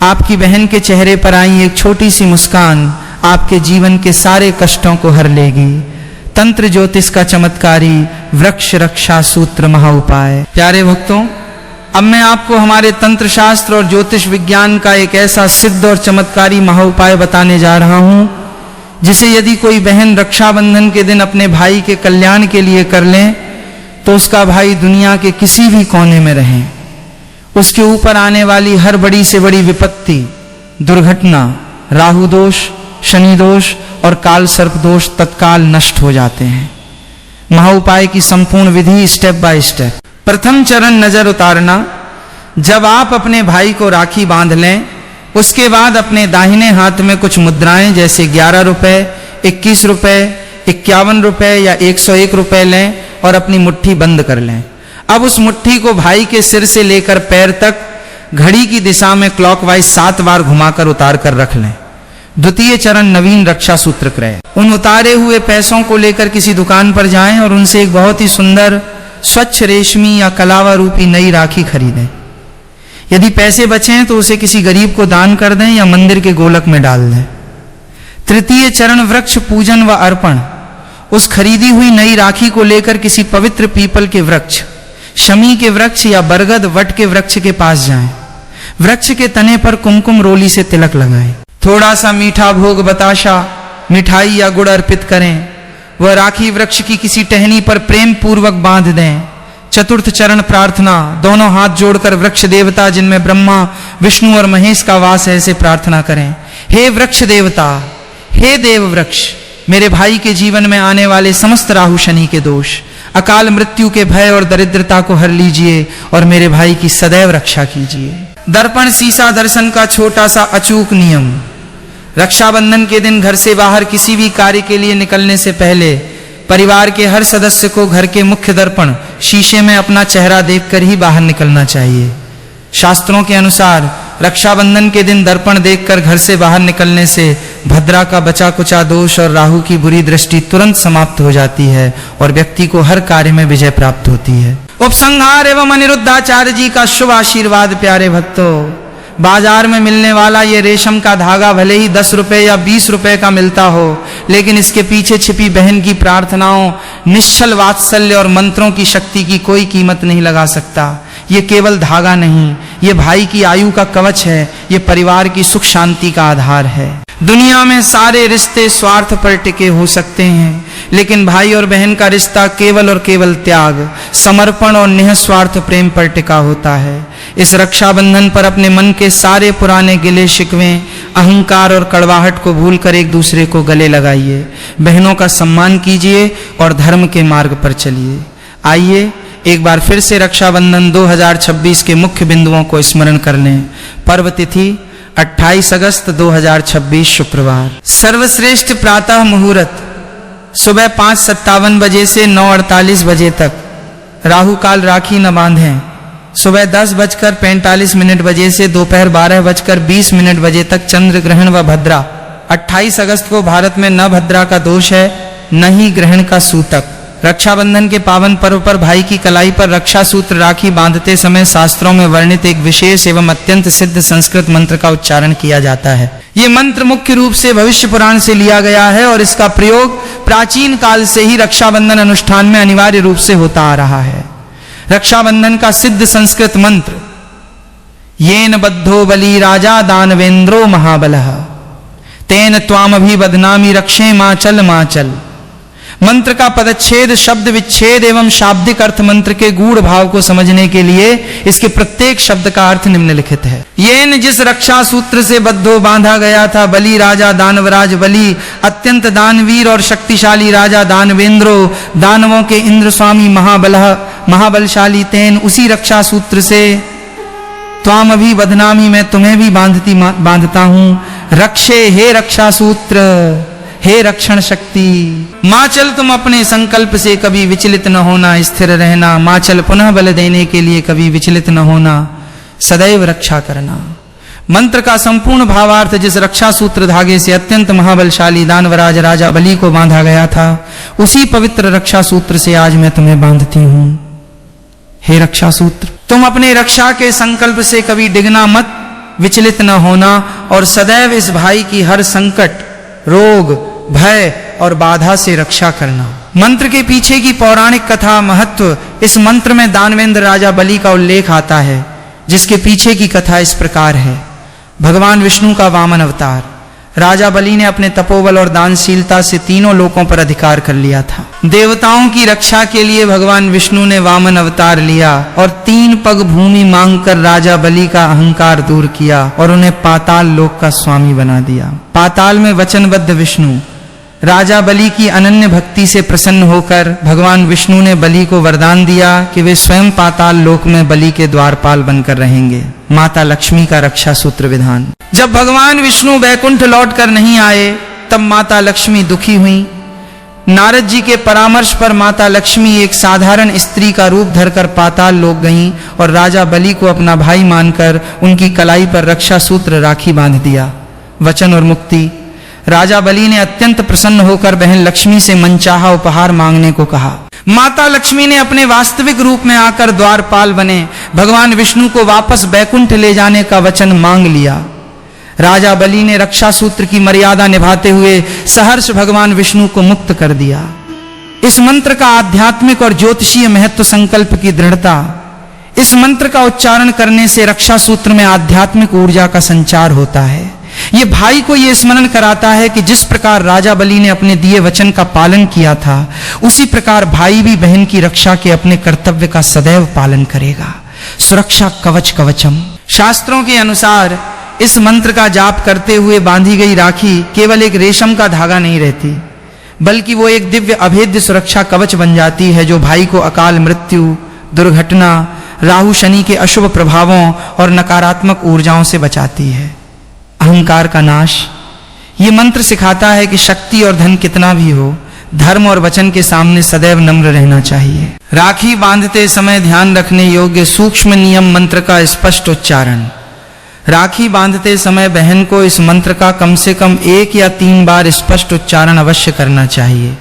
आपकी बहन के चेहरे पर आई एक छोटी सी मुस्कान आपके जीवन के सारे कष्टों को हर लेगी। तंत्र ज्योतिष का चमत्कारी वृक्ष रक्षा सूत्र महा उपाय। प्यारे भक्तों, अब मैं आपको हमारे तंत्र शास्त्र और ज्योतिष विज्ञान का एक ऐसा सिद्ध और चमत्कारी महा उपाय बताने जा रहा हूं, जिसे यदि कोई बहन रक्षाबंधन के दिन अपने भाई के कल्याण के लिए कर ले तो उसका भाई दुनिया के किसी भी कोने में रहे, उसके ऊपर आने वाली हर बड़ी से बड़ी विपत्ति, दुर्घटना, राहु दोष, शनि दोष और काल सर्प दोष तत्काल नष्ट हो जाते हैं। महा उपाय की संपूर्ण विधि स्टेप बाय स्टेप। प्रथम चरण नजर उतारना। जब आप अपने भाई को राखी बांध लें उसके बाद अपने दाहिने हाथ में कुछ मुद्राएं जैसे 11 रुपए, 21 रुपए, 51 रुपए या 101 रुपए लें और अपनी मुट्ठी बंद कर लें। अब उस मुट्ठी को भाई के सिर से लेकर पैर तक घड़ी की दिशा में क्लॉकवाइज 7 बार घुमाकर उतार कर रख लें। द्वितीय चरण नवीन रक्षा सूत्र क्रय। उन उतारे हुए पैसों को लेकर किसी दुकान पर जाएं और उनसे एक बहुत ही सुंदर स्वच्छ रेशमी या कलावा रूपी नई राखी खरीदें। यदि पैसे बचें तो उसे किसी गरीब को दान कर दें या मंदिर के गोलक में डाल दें। तृतीय चरण वृक्ष पूजन व अर्पण। उस खरीदी हुई नई राखी को लेकर किसी पवित्र पीपल के वृक्ष, शमी के वृक्ष या बरगद वट के वृक्ष के पास जाएं। वृक्ष के तने पर कुमकुम रोली से तिलक लगाएं। थोड़ा सा मीठा भोग बताशा, मिठाई या गुड़ अर्पित करें। वह राखी वृक्ष की किसी टहनी पर प्रेम पूर्वक बांध दें। चतुर्थ चरण प्रार्थना। दोनों हाथ जोड़कर वृक्ष देवता जिनमें ब्रह्मा, विष्णु और महेश का वास है ऐसे प्रार्थना करें। हे वृक्ष देवता, हे देव वृक्ष, मेरे भाई के जीवन में आने वाले समस्त राहु शनि के दोष, अकाल मृत्यु के भय और दरिद्रता को हर लीजिए और मेरे भाई की सदैव रक्षा कीजिए। दर्पण शीशा दर्शन का छोटा सा अचूक नियम। रक्षाबंधन के दिन घर से बाहर किसी भी कार्य के लिए निकलने से पहले परिवार के हर सदस्य को घर के मुख्य दर्पण शीशे में अपना चेहरा देखकर ही बाहर निकलना चाहिए। शास्त्रों के अनुसार रक्षाबंधन के दिन दर्पण देखकर घर से बाहर निकलने से भद्रा का बचा कुचा दोष और राहु की बुरी दृष्टि तुरंत समाप्त हो जाती है और व्यक्ति को हर कार्य में विजय प्राप्त होती है। उपसंहार एवं अनिरुद्धाचार्य जी का शुभ आशीर्वाद। प्यारे भक्तों, बाजार में मिलने वाला ये रेशम का धागा भले ही 10 रुपए या 20 रुपए का मिलता हो, लेकिन इसके पीछे छिपी बहन की प्रार्थनाओं, निश्चल वात्सल्य और मंत्रों की शक्ति की कोई कीमत नहीं लगा सकता। ये केवल धागा नहीं, ये भाई की आयु का कवच है, ये परिवार की सुख शांति का आधार है। दुनिया में सारे रिश्ते स्वार्थ पर टिके हो सकते हैं, लेकिन भाई और बहन का रिश्ता केवल और केवल त्याग, समर्पण और निःस्वार्थ प्रेम पर टिका होता है। इस रक्षाबंधन पर अपने मन के सारे पुराने गिले शिकवे, अहंकार और कड़वाहट को भूलकर एक दूसरे को गले लगाइए। बहनों का सम्मान कीजिए और धर्म के मार्ग पर चलिए। आइए एक बार फिर से रक्षाबंधन 2026 के मुख्य बिंदुओं को स्मरण कर लें। पर्व तिथि 28 अगस्त 2026 शुक्रवार। सर्वश्रेष्ठ प्रातः मुहूर्त सुबह 5:57 बजे से 9:48 बजे तक। राहु काल राखी न बांधें। सुबह 10:45 बजे से दोपहर 12:20 बजे तक चंद्र ग्रहण व भद्रा। 28 अगस्त को भारत में न भद्रा का दोष है, न ही ग्रहण का सूतक। रक्षाबंधन के पावन पर्व पर भाई की कलाई पर रक्षा सूत्र राखी बांधते समय शास्त्रों में वर्णित एक विशेष एवं अत्यंत सिद्ध संस्कृत मंत्र का उच्चारण किया जाता है। ये मंत्र मुख्य रूप से भविष्य पुराण से लिया गया है और इसका प्रयोग प्राचीन काल से ही रक्षाबंधन अनुष्ठान में अनिवार्य रूप से होता आ रहा है। रक्षाबंधन का सिद्ध संस्कृत मंत्र येन बद्धो बलि राजा दानवेंद्रो महाबलः तेन त्वामभिवदनामि रक्षे माचल माचल। मंत्र का पदच्छेद, शब्द विच्छेद एवं शाब्दिक अर्थ मंत्र के गूढ़ भाव को समझने के लिए इसके प्रत्येक शब्द का अर्थ निम्नलिखित है। येन जिस रक्षा सूत्र से बद्धो बांधा गया था बलि राजा दानवराज बलि, अत्यंत दानवीर और शक्तिशाली राजा दानवेंद्रो, दानवों के इंद्र स्वामी महाबलशाली, तेन उसी रक्षा सूत्र से त्वाम अभी बदनामी मैं तुम्हें भी बांधता हूं। रक्षे हे रक्षा सूत्र, हे रक्षण शक्ति। माचल तुम अपने संकल्प से कभी विचलित न होना, स्थिर रहना। माचल पुनः बल देने के लिए कभी विचलित न होना, सदैव रक्षा करना। मंत्र का संपूर्ण भावार्थ जिस रक्षा सूत्र धागे से अत्यंत महाबलशाली दानवराज राजा बलि को बांधा गया था, उसी पवित्र रक्षा सूत्र से आज मैं तुम्हें बांधती हूं। हे रक्षा सूत्र, तुम अपने रक्षा के संकल्प से कभी डिगना मत, विचलित न होना और सदैव इस भाई की हर संकट, रोग, भय और बाधा से रक्षा करना। मंत्र के पीछे की पौराणिक कथा, महत्व, इस मंत्र में दानवेंद्र राजा बलि का उल्लेख आता है, जिसके पीछे की कथा इस प्रकार है। भगवान विष्णु का वामन अवतार। राजा बलि ने अपने तपोबल और दानशीलता से तीनों लोकों पर अधिकार कर लिया था। देवताओं की रक्षा के लिए भगवान विष्णु ने वामन अवतार लिया और 3 पग भूमि मांगकर राजा बलि का अहंकार दूर किया और उन्हें पाताल लोक का स्वामी बना दिया। पाताल में वचनबद्ध विष्णु राजा बलि की अनन्य भक्ति से प्रसन्न होकर भगवान विष्णु ने बलि को वरदान दिया कि वे स्वयं पाताल लोक में बलि के द्वारपाल बनकर रहेंगे। माता लक्ष्मी का रक्षा सूत्र विधान। जब भगवान विष्णु बैकुंठ लौट कर नहीं आए, तब माता लक्ष्मी दुखी हुई। नारद जी के परामर्श पर माता लक्ष्मी एक साधारण स्त्री का रूप धरकर पाताल लोक गईं और राजा बलि को अपना भाई मानकर उनकी कलाई पर रक्षा सूत्र राखी बांध दिया। वचन और मुक्ति। राजा बलि ने अत्यंत प्रसन्न होकर बहन लक्ष्मी से मनचाहा उपहार मांगने को कहा। माता लक्ष्मी ने अपने वास्तविक रूप में आकर द्वारपाल बने भगवान विष्णु को वापस बैकुंठ ले जाने का वचन मांग लिया। राजा बलि ने रक्षा सूत्र की मर्यादा निभाते हुए सहर्ष भगवान विष्णु को मुक्त कर दिया। इस मंत्र का आध्यात्मिक और ज्योतिषीय महत्व, संकल्प की दृढ़ता। इस मंत्र का उच्चारण करने से रक्षा सूत्र में आध्यात्मिक ऊर्जा का संचार होता है। ये भाई को ये स्मरण कराता है कि जिस प्रकार राजा बलि ने अपने दिए वचन का पालन किया था, उसी प्रकार भाई भी बहन की रक्षा के अपने कर्तव्य का सदैव पालन करेगा। सुरक्षा कवच कवचम। शास्त्रों के अनुसार इस मंत्र का जाप करते हुए बांधी गई राखी केवल एक रेशम का धागा नहीं रहती, बल्कि वो एक दिव्य अभेद्य सुरक्षा कवच बन जाती है, जो भाई को अकाल मृत्यु, दुर्घटना, राहु शनि के अशुभ प्रभावों और नकारात्मक ऊर्जाओं से बचाती है। अहंकार का नाश। ये मंत्र सिखाता है कि शक्ति और धन कितना भी हो, धर्म और वचन के सामने सदैव नम्र रहना चाहिए। राखी बांधते समय ध्यान रखने योग्य सूक्ष्म नियम मंत्र का स्पष्ट उच्चारण। राखी बांधते समय बहन को इस मंत्र का कम से कम 1 या 3 बार स्पष्ट उच्चारण अवश्य करना चाहिए।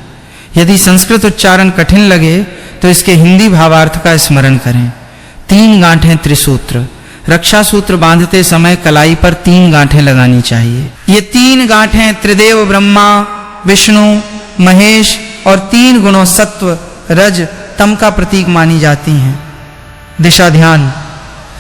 यदि संस्कृत उच्चारण कठिन लगे तो इसके हिंदी भावार्थ का स्मरण करें। 3 गांठें त्रिसूत्र। रक्षा सूत्र बांधते समय कलाई पर 3 गांठें लगानी चाहिए। ये 3 गांठें त्रिदेव ब्रह्मा, विष्णु, महेश और 3 गुणों सत्व, रज, तम का प्रतीक मानी जाती हैं। दिशा ध्यान।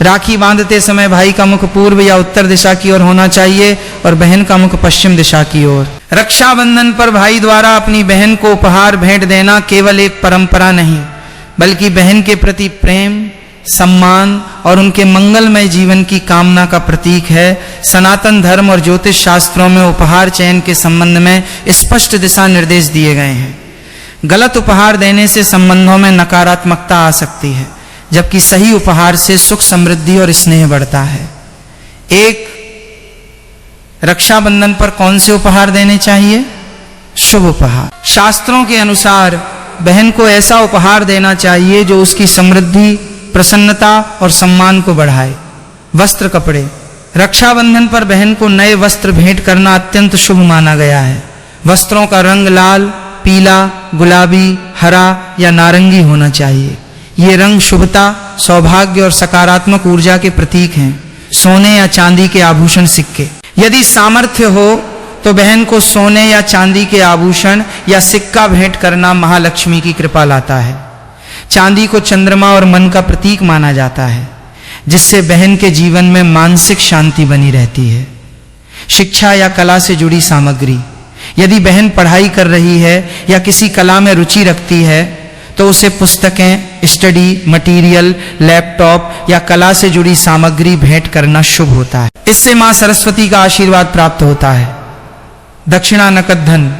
राखी बांधते समय भाई का मुख पूर्व या उत्तर दिशा की ओर होना चाहिए और बहन का मुख पश्चिम दिशा की ओर। रक्षाबंधन पर भाई द्वारा अपनी बहन को उपहार भेंट देना केवल एक परंपरा नहीं, बल्कि बहन के प्रति प्रेम, सम्मान और उनके मंगलमय जीवन की कामना का प्रतीक है। सनातन धर्म और ज्योतिष शास्त्रों में उपहार चयन के संबंध में स्पष्ट दिशा निर्देश दिए गए हैं। गलत उपहार देने से संबंधों में नकारात्मकता आ सकती है, जबकि सही उपहार से सुख, समृद्धि और स्नेह बढ़ता है। 1. रक्षाबंधन पर कौन से उपहार देने चाहिए? शुभ उपहार। शास्त्रों के अनुसार बहन को ऐसा उपहार देना चाहिए जो उसकी समृद्धि, प्रसन्नता और सम्मान को बढ़ाए। वस्त्र, कपड़े। रक्षाबंधन पर बहन को नए वस्त्र भेंट करना अत्यंत शुभ माना गया है। वस्त्रों का रंग लाल, पीला, गुलाबी, हरा या नारंगी होना चाहिए। ये रंग शुभता, सौभाग्य और सकारात्मक ऊर्जा के प्रतीक हैं। सोने या चांदी के आभूषण, सिक्के। यदि सामर्थ्य हो तो बहन को सोने या चांदी के आभूषण या सिक्का भेंट करना महालक्ष्मी की कृपा लाता है। चांदी को चंद्रमा और मन का प्रतीक माना जाता है, जिससे बहन के जीवन में मानसिक शांति बनी रहती है। शिक्षा या कला से जुड़ी सामग्री। यदि बहन पढ़ाई कर रही है या किसी कला में रुचि रखती है तो उसे पुस्तकें, स्टडी मटेरियल, लैपटॉप या कला से जुड़ी सामग्री भेंट करना शुभ होता है। इससे मां सरस्वती का आशीर्वाद प्राप्त होता है। दक्षिणा, नकद धन।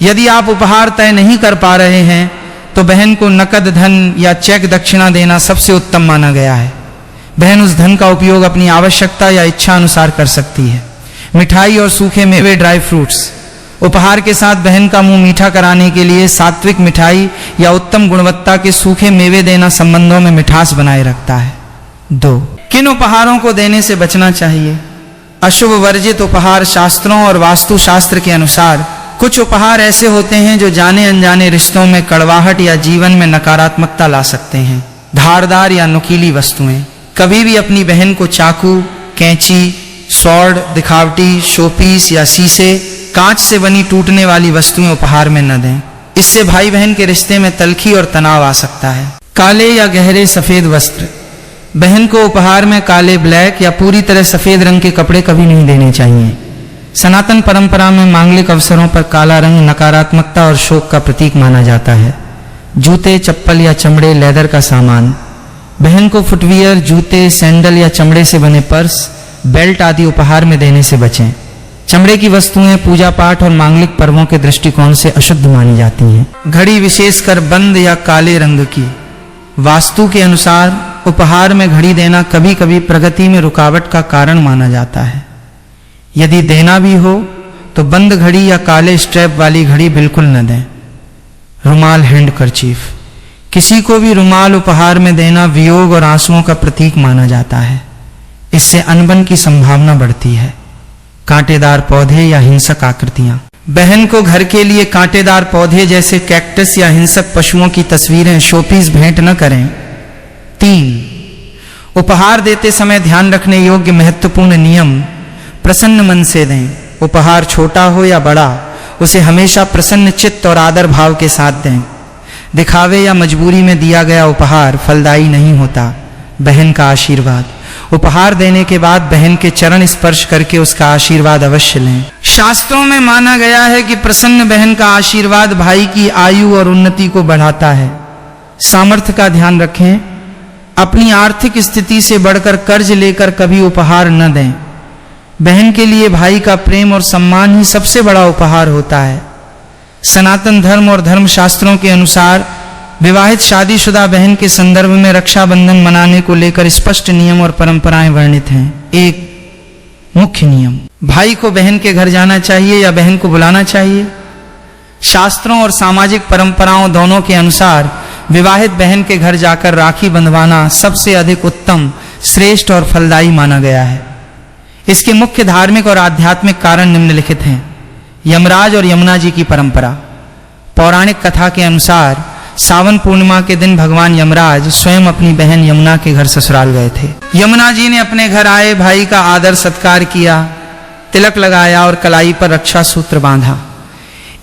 यदि आप उपहार तय नहीं कर पा रहे हैं तो बहन को नकद धन या चेक दक्षिणा देना सबसे उत्तम माना गया है। बहन उस धन का उपयोग अपनी आवश्यकता या इच्छा अनुसार कर सकती है। मिठाई और सूखे मेवे, ड्राई फ्रूट्स। उपहार के साथ बहन का मुंह मीठा कराने के लिए सात्विक मिठाई या उत्तम गुणवत्ता के सूखे मेवे देना संबंधों में मिठास बनाए रखता है। 2. किन उपहारों को देने से बचना चाहिए? अशुभ वर्जित उपहार। शास्त्रों और वास्तु शास्त्र के अनुसार कुछ उपहार ऐसे होते हैं जो जाने अनजाने रिश्तों में कड़वाहट या जीवन में नकारात्मकता ला सकते हैं। धारदार या नुकीली वस्तुएं। कभी भी अपनी बहन को चाकू, कैंची, स्वॉर्ड, दिखावटी, शोपीस या शीशे, कांच से बनी टूटने वाली वस्तुएं उपहार में न दें। इससे भाई बहन के रिश्ते में तल्खी और तनाव आ सकता है। काले या गहरे सफेद वस्त्र। बहन को उपहार में काले, ब्लैक या पूरी तरह सफेद रंग के कपड़े कभी नहीं देने चाहिए। सनातन परंपरा में मांगलिक अवसरों पर काला रंग नकारात्मकता और शोक का प्रतीक माना जाता है। जूते, चप्पल या चमड़े, लेदर का सामान। बहन को फुटवियर, जूते, सैंडल या चमड़े से बने पर्स, बेल्ट आदि उपहार में देने से बचें। चमड़े की वस्तुएं पूजा पाठ और मांगलिक पर्वों के दृष्टिकोण से अशुद्ध मानी जाती हैं। घड़ी, विशेषकर बंद या काले रंग की। वास्तु के अनुसार उपहार में घड़ी देना कभी कभी प्रगति में रुकावट का कारण माना जाता है। यदि देना भी हो तो बंद घड़ी या काले स्ट्रैप वाली घड़ी बिल्कुल न दें। रुमाल, हैंड करचीफ। किसी को भी रुमाल उपहार में देना वियोग और आंसुओं का प्रतीक माना जाता है। इससे अनबन की संभावना बढ़ती है। कांटेदार पौधे या हिंसक आकृतियां। बहन को घर के लिए कांटेदार पौधे जैसे कैक्टस या हिंसक पशुओं की तस्वीरें, शोपीस भेंट न करें। 3. उपहार देते समय ध्यान रखने योग्य महत्वपूर्ण नियम। प्रसन्न मन से दें। उपहार छोटा हो या बड़ा, उसे हमेशा प्रसन्न चित्त और आदर भाव के साथ दें। दिखावे या मजबूरी में दिया गया उपहार फलदायी नहीं होता। बहन का आशीर्वाद। उपहार देने के बाद बहन के चरण स्पर्श करके उसका आशीर्वाद अवश्य लें। शास्त्रों में माना गया है कि प्रसन्न बहन का आशीर्वाद भाई की आयु और उन्नति को बढ़ाता है। सामर्थ्य का ध्यान रखें। अपनी आर्थिक स्थिति से बढ़कर कर्ज लेकर कभी उपहार न दें। बहन के लिए भाई का प्रेम और सम्मान ही सबसे बड़ा उपहार होता है। सनातन धर्म और धर्म शास्त्रों के अनुसार विवाहित शादीशुदा बहन के संदर्भ में रक्षाबंधन मनाने को लेकर स्पष्ट नियम और परंपराएं वर्णित हैं। एक मुख्य नियम, भाई को बहन के घर जाना चाहिए या बहन को बुलाना चाहिए। शास्त्रों और सामाजिक परंपराओं दोनों के अनुसार विवाहित बहन के घर जाकर राखी बंधवाना सबसे अधिक उत्तम, श्रेष्ठ और फलदायी माना गया है। इसके मुख्य धार्मिक और आध्यात्मिक कारण निम्नलिखित हैं। यमराज और यमुना जी की परंपरा। पौराणिक कथा के अनुसार सावन पूर्णिमा के दिन भगवान यमराज स्वयं अपनी बहन यमुना के घर ससुराल गए थे। यमुना जी ने अपने घर आए भाई का आदर सत्कार किया, तिलक लगाया और कलाई पर रक्षा सूत्र बांधा।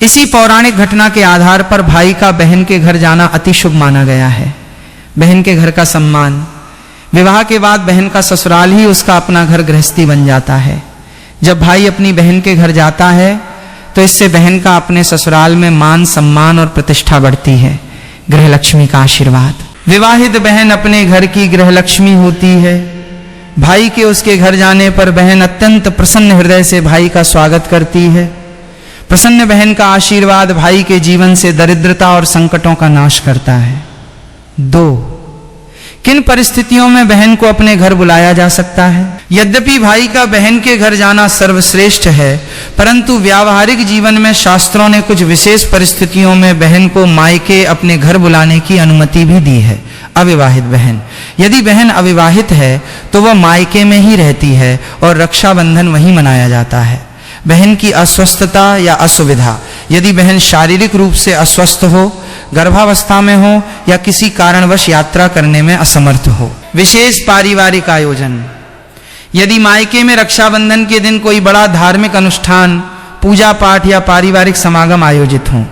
इसी पौराणिक घटना के आधार पर भाई का बहन के घर जाना अति शुभ माना गया है। बहन के घर का सम्मान। विवाह के बाद बहन का ससुराल ही उसका अपना घर गृहस्थी बन जाता है। जब भाई अपनी बहन के घर जाता है तो इससे बहन का अपने ससुराल में मान, सम्मान और प्रतिष्ठा बढ़ती है। गृहलक्ष्मी का आशीर्वाद। विवाहित बहन अपने घर की गृहलक्ष्मी होती है। भाई के उसके घर जाने पर बहन अत्यंत प्रसन्न हृदय से भाई का स्वागत करती है। प्रसन्न बहन का आशीर्वाद भाई के जीवन से दरिद्रता और संकटों का नाश करता है। 2. किन परिस्थितियों में बहन को अपने घर बुलाया जा सकता है? यद्यपि भाई का बहन के घर जाना सर्वश्रेष्ठ है, परंतु व्यावहारिक जीवन में शास्त्रों ने कुछ विशेष परिस्थितियों में बहन को मायके अपने घर बुलाने की अनुमति भी दी है। अविवाहित बहन। यदि बहन अविवाहित है तो वह मायके में ही रहती है और रक्षाबंधन वहीं मनाया जाता है। बहन की अस्वस्थता या असुविधा। यदि बहन शारीरिक रूप से अस्वस्थ हो, गर्भावस्था में हो या किसी कारणवश यात्रा करने में असमर्थ हो। विशेष पारिवारिक आयोजन। यदि मायके में रक्षाबंधन के दिन कोई बड़ा धार्मिक अनुष्ठान, पूजा पाठ या पारिवारिक समागम आयोजित हो।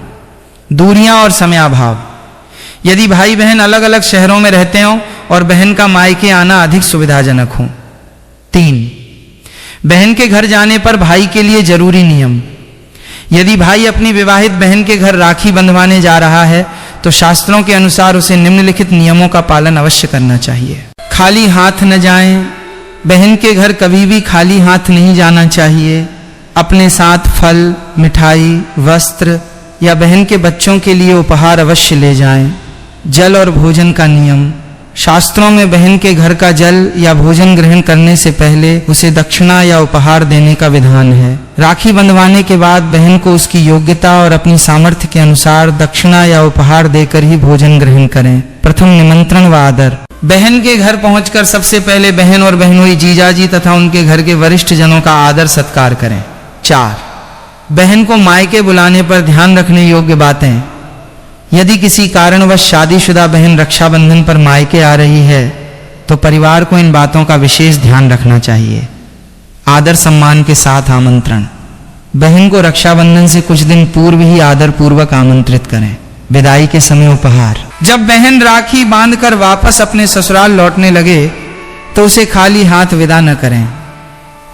दूरियां और समयाभाव। यदि भाई बहन अलग अलग शहरों में रहते हों और बहन का मायके आना अधिक सुविधाजनक हो। 3. बहन के घर जाने पर भाई के लिए जरूरी नियम। यदि भाई अपनी विवाहित बहन के घर राखी बंधवाने जा रहा है तो शास्त्रों के अनुसार उसे निम्नलिखित नियमों का पालन अवश्य करना चाहिए। खाली हाथ न जाएं। बहन के घर कभी भी खाली हाथ नहीं जाना चाहिए। अपने साथ फल, मिठाई, वस्त्र या बहन के बच्चों के लिए उपहार अवश्य ले जाएं। जल और भोजन का नियम। शास्त्रों में बहन के घर का जल या भोजन ग्रहण करने से पहले उसे दक्षिणा या उपहार देने का विधान है। राखी बंधवाने के बाद बहन को उसकी योग्यता और अपनी सामर्थ्य के अनुसार दक्षिणा या उपहार देकर ही भोजन ग्रहण करें। प्रथम निमंत्रण व आदर। बहन के घर पहुंचकर सबसे पहले बहन और बहनोई जीजाजी तथा उनके घर के वरिष्ठ जनों का आदर सत्कार करें। 4. बहन को मायके बुलाने पर ध्यान रखने योग्य बातें। यदि किसी कारणवश शादीशुदा बहन रक्षाबंधन पर मायके आ रही है तो परिवार को इन बातों का विशेष ध्यान रखना चाहिए। आदर सम्मान के साथ आमंत्रण। बहन को रक्षाबंधन से कुछ दिन पूर्व ही आदर पूर्वक आमंत्रित करें। विदाई के समय उपहार। जब बहन राखी बांधकर वापस अपने ससुराल लौटने लगे तो उसे खाली हाथ विदा न करें।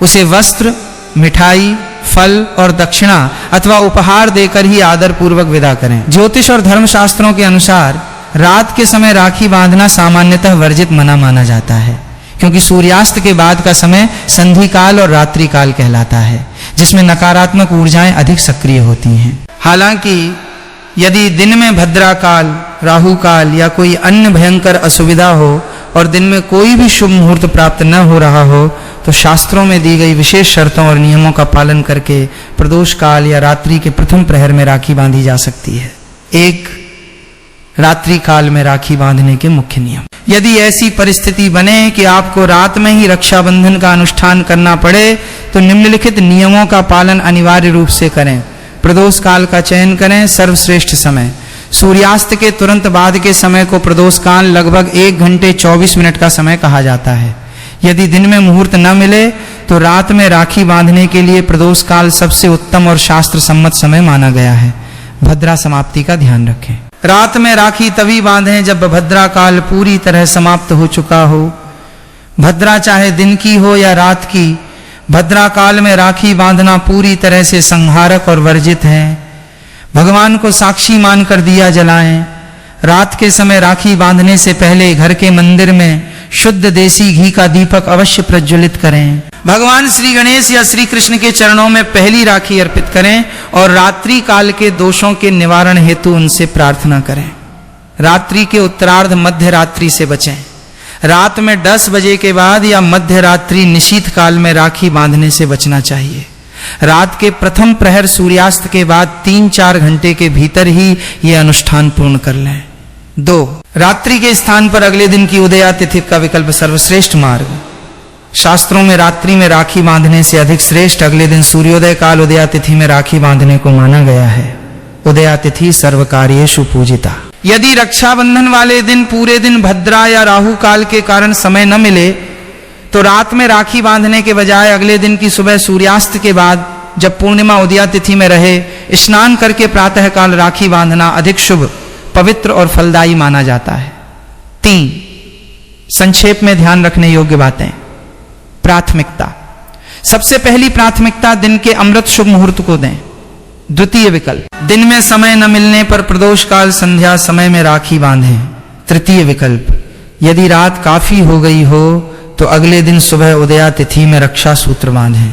उसे वस्त्र, मिठाई, फल और दक्षिणा अथवा उपहार देकर ही आदर पूर्वक विदा करें। ज्योतिष और धर्मशास्त्रों के अनुसार रात के समय राखी बांधना सामान्यतः वर्जित मना माना जाता है, क्योंकि सूर्यास्त के बाद का समय संधि काल और रात्रि काल कहलाता है, जिसमें नकारात्मक ऊर्जाएं अधिक सक्रिय होती हैं। हालांकि यदि दिन में भद्रा काल, राहु काल या कोई अन्य भयंकर असुविधा हो और दिन में कोई भी शुभ मुहूर्त प्राप्त न हो रहा हो तो शास्त्रों में दी गई विशेष शर्तों और नियमों का पालन करके प्रदोष काल या रात्रि के प्रथम प्रहर में राखी बांधी जा सकती है। 1. रात्रि काल में राखी बांधने के मुख्य नियम। यदि ऐसी परिस्थिति बने कि आपको रात में ही रक्षाबंधन का अनुष्ठान करना पड़े तो निम्नलिखित नियमों का पालन अनिवार्य रूप से करें। प्रदोष काल का चयन करें। सर्वश्रेष्ठ समय सूर्यास्त के तुरंत बाद के समय को प्रदोष काल लगभग 1 घंटे 24 मिनट का समय कहा जाता है। यदि दिन में मुहूर्त न मिले तो रात में राखी बांधने के लिए प्रदोष काल सबसे उत्तम और शास्त्र सम्मत समय माना गया है। भद्रा समाप्ति का ध्यान रखें। रात में राखी तभी बांधें जब भद्रा काल पूरी तरह समाप्त हो चुका हो। भद्रा चाहे दिन की हो या रात की, भद्रा काल में राखी बांधना पूरी तरह से संहारक और वर्जित है। भगवान को साक्षी मानकर दिया जलाएं। रात के समय राखी बांधने से पहले घर के मंदिर में शुद्ध देसी घी का दीपक अवश्य प्रज्वलित करें। भगवान श्री गणेश या श्री कृष्ण के चरणों में पहली राखी अर्पित करें और रात्रि काल के दोषों के निवारण हेतु उनसे प्रार्थना करें। रात्रि के उत्तरार्ध मध्य रात्रि से बचें। रात में 10 बजे के बाद या मध्य रात्रि निशीथ काल में राखी बांधने से बचना चाहिए। रात के प्रथम प्रहर सूर्यास्त के बाद 3-4 घंटे के भीतर ही यह अनुष्ठान पूर्ण कर लें। 2. रात्रि के स्थान पर अगले दिन की उदया तिथि का विकल्प सर्वश्रेष्ठ मार्ग। शास्त्रों में रात्रि में राखी बांधने से अधिक श्रेष्ठ अगले दिन सूर्योदय काल उदया तिथि में राखी बांधने को माना गया है। उदया तिथि सर्वकार्येषु पूजिता। यदि रक्षाबंधन वाले दिन पूरे दिन भद्रा या राहु काल के कारण समय न मिले तो रात में राखी बांधने के बजाय अगले दिन की सुबह सूर्यास्त के बाद जब पूर्णिमा उदया तिथि में रहे स्नान करके प्रातः काल राखी बांधना अधिक शुभ, पवित्र और फलदायी माना जाता है। 3. संक्षेप में ध्यान रखने योग्य बातें। प्राथमिकता। सबसे पहली प्राथमिकता दिन के अमृत शुभ मुहूर्त को दें। द्वितीय विकल्प, दिन में समय न मिलने पर प्रदोष काल संध्या समय में राखी बांधें। तृतीय विकल्प, यदि रात काफी हो गई हो तो अगले दिन सुबह उदया तिथि में रक्षा सूत्र बांधें।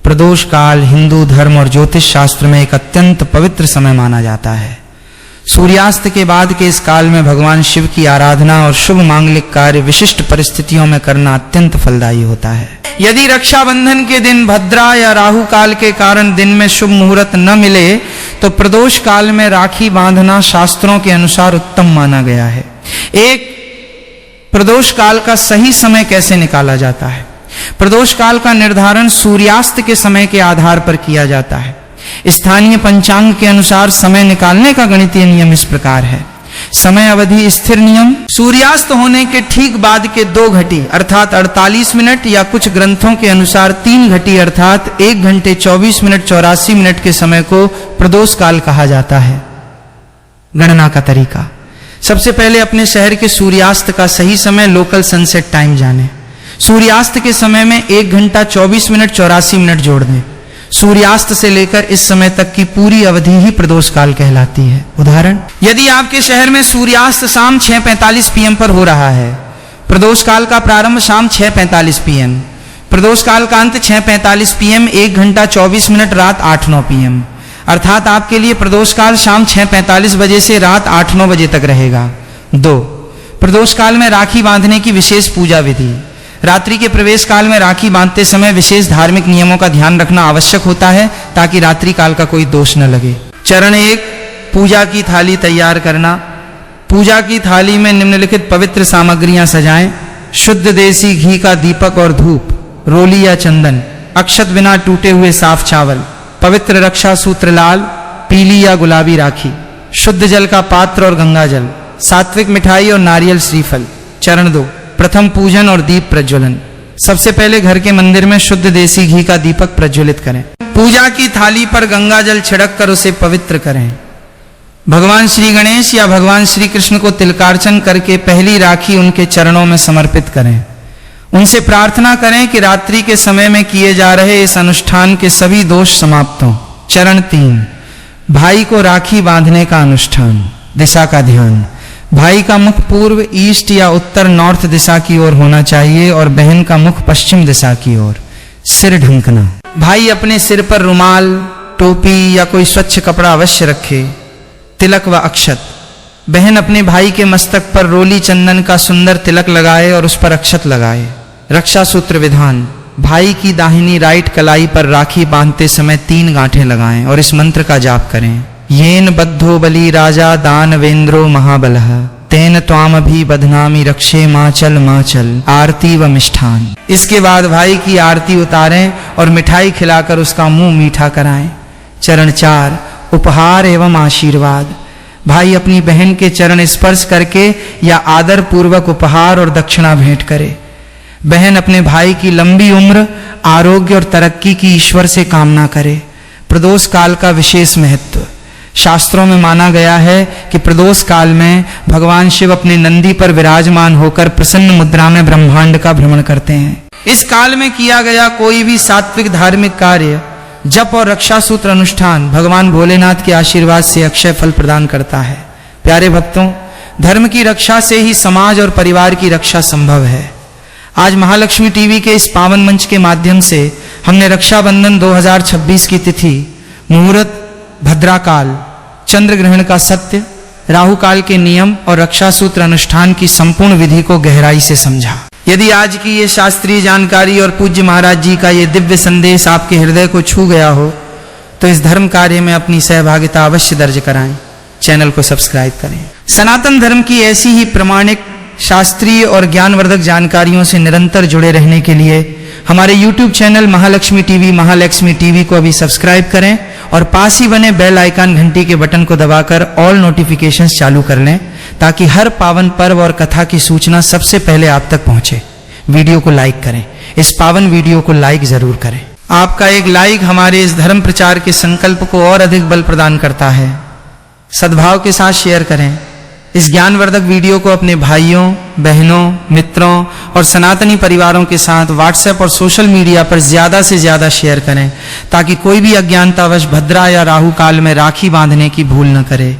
प्रदोष काल हिंदू धर्म और ज्योतिष शास्त्र में एक अत्यंत पवित्र समय माना जाता है। सूर्यास्त के बाद के इस काल में भगवान शिव की आराधना और शुभ मांगलिक कार्य विशिष्ट परिस्थितियों में करना अत्यंत फलदायी होता है। यदि रक्षाबंधन के दिन भद्रा या राहु काल के कारण दिन में शुभ मुहूर्त न मिले तो प्रदोष काल में राखी बांधना शास्त्रों के अनुसार उत्तम माना गया है। एक, प्रदोष काल का सही समय कैसे निकाला जाता है? प्रदोष काल का निर्धारण सूर्यास्त के समय के आधार पर किया जाता है। स्थानीय पंचांग के अनुसार समय निकालने का गणितीय नियम इस प्रकार है। समय अवधि स्थिर नियम, सूर्यास्त होने के ठीक बाद के 2 घटी अर्थात 48 मिनट या कुछ ग्रंथों के अनुसार 3 घटी अर्थात 1 घंटे 24 मिनट 84 मिनट के समय को प्रदोष काल कहा जाता है। गणना का तरीका, सबसे पहले अपने शहर के सूर्यास्त का सही समय लोकल सनसेट टाइम जाने। सूर्यास्त के समय में 1 घंटा 24 मिनट 84 मिनट जोड़ दें। सूर्यास्त से लेकर इस समय तक की पूरी अवधि ही प्रदोष काल कहलाती है। उदाहरण, यदि आपके शहर में सूर्यास्त शाम 6:45 PM पर हो रहा है, प्रदोष काल का प्रारंभ शाम 6:45 PM, प्रदोष काल का अंत 6:45 PM, 1 घंटा 24 मिनट रात 8-9 PM, अर्थात आपके लिए प्रदोष काल शाम 6:45 बजे से रात 8-9 बजे तक रहेगा। 2. प्रदोष काल में राखी बांधने की विशेष पूजा विधि। रात्रि के प्रवेश काल में राखी बांधते समय विशेष धार्मिक नियमों का ध्यान रखना आवश्यक होता है ताकि रात्रि काल का कोई दोष न लगे। चरण 1, पूजा की थाली तैयार करना। पूजा की थाली में निम्नलिखित पवित्र सामग्रियां सजाएं। शुद्ध देसी घी का दीपक और धूप, रोली या चंदन, अक्षत बिना टूटे हुए साफ चावल, पवित्र रक्षा सूत्र लाल, पीली या गुलाबी राखी, शुद्ध जल का पात्र और गंगा जल, सात्विक मिठाई और नारियल श्रीफल। चरण 2, प्रथम पूजन और दीप प्रज्वलन। सबसे पहले घर के मंदिर में शुद्ध देसी घी का दीपक प्रज्वलित करें। पूजा की थाली पर गंगा जल छिड़क कर उसे पवित्र करें। भगवान श्री गणेश या भगवान श्री कृष्ण को तिलकार्चन करके पहली राखी उनके चरणों में समर्पित करें। उनसे प्रार्थना करें कि रात्रि के समय में किए जा रहे इस अनुष्ठान के सभी दोष समाप्त हों। चरण 3, भाई को राखी बांधने का अनुष्ठान। दिशा का ध्यान, भाई का मुख पूर्व, ईस्ट या उत्तर नॉर्थ दिशा की ओर होना चाहिए और बहन का मुख पश्चिम दिशा की ओर। सिर ढंकना, भाई अपने सिर पर रुमाल, टोपी या कोई स्वच्छ कपड़ा अवश्य रखे। तिलक व अक्षत, बहन अपने भाई के मस्तक पर रोली चंदन का सुंदर तिलक लगाए और उस पर अक्षत लगाए। रक्षा सूत्र विधान, भाई की दाहिनी राइट कलाई पर राखी बांधते समय 3 गांठें लगाएं और इस मंत्र का जाप करें। येन बद्धो बलि राजा दानवेंद्रो महाबलः तेन त्वामभि बधनामि रक्षे माचल आरती व मिष्ठान। इसके बाद भाई की आरती उतारें और मिठाई खिलाकर उसका मुंह मीठा कराएं। चरण 4, उपहार एवं आशीर्वाद। भाई अपनी बहन के चरण स्पर्श करके या आदर पूर्वक उपहार और दक्षिणा भेंट करे। बहन अपने भाई की लंबी उम्र, आरोग्य और तरक्की की ईश्वर से कामना करे। प्रदोष काल का विशेष महत्व। शास्त्रों में माना गया है कि प्रदोष काल में भगवान शिव अपने नंदी पर विराजमान होकर प्रसन्न मुद्रा में ब्रह्मांड का भ्रमण करते हैं। इस काल में किया गया कोई भी सात्विक धार्मिक कार्य, जप और रक्षा सूत्र अनुष्ठान भगवान भोलेनाथ के आशीर्वाद से अक्षय फल प्रदान करता है। प्यारे भक्तों, धर्म की रक्षा से ही समाज और परिवार की रक्षा संभव है। आज महालक्ष्मी टीवी के इस पावन मंच के माध्यम से हमने रक्षाबंधन 2026 की तिथि, मुहूर्त, भद्राकाल, चंद्र ग्रहण का सत्य, राहु काल के नियम और रक्षा सूत्र अनुष्ठान की संपूर्ण विधि को गहराई से समझा। यदि आज की ये शास्त्रीय जानकारी और पूज्य महाराज जी का ये दिव्य संदेश आपके हृदय को छू गया हो तो इस धर्म कार्य में अपनी सहभागिता अवश्य दर्ज कराएं, चैनल को सब्सक्राइब करें। सनातन धर्म की ऐसी ही प्रमाणिक शास्त्रीय और ज्ञानवर्धक जानकारियों से निरंतर जुड़े रहने के लिए हमारे YouTube चैनल महालक्ष्मी टीवी को अभी सब्सक्राइब करें और पास ही बने बेल आइकन घंटी के बटन को दबाकर ऑल नोटिफिकेशंस चालू कर लें ताकि हर पावन पर्व और कथा की सूचना सबसे पहले आप तक पहुंचे। वीडियो को लाइक करें, इस पावन वीडियो को लाइक जरूर करें। आपका एक लाइक हमारे इस धर्म प्रचार के संकल्प को और अधिक बल प्रदान करता है। सद्भाव के साथ शेयर करें। इस ज्ञानवर्धक वीडियो को अपने भाइयों, बहनों, मित्रों और सनातनी परिवारों के साथ व्हाट्सएप और सोशल मीडिया पर ज्यादा से ज्यादा शेयर करें ताकि कोई भी अज्ञानतावश भद्रा या राहु काल में राखी बांधने की भूल न करे।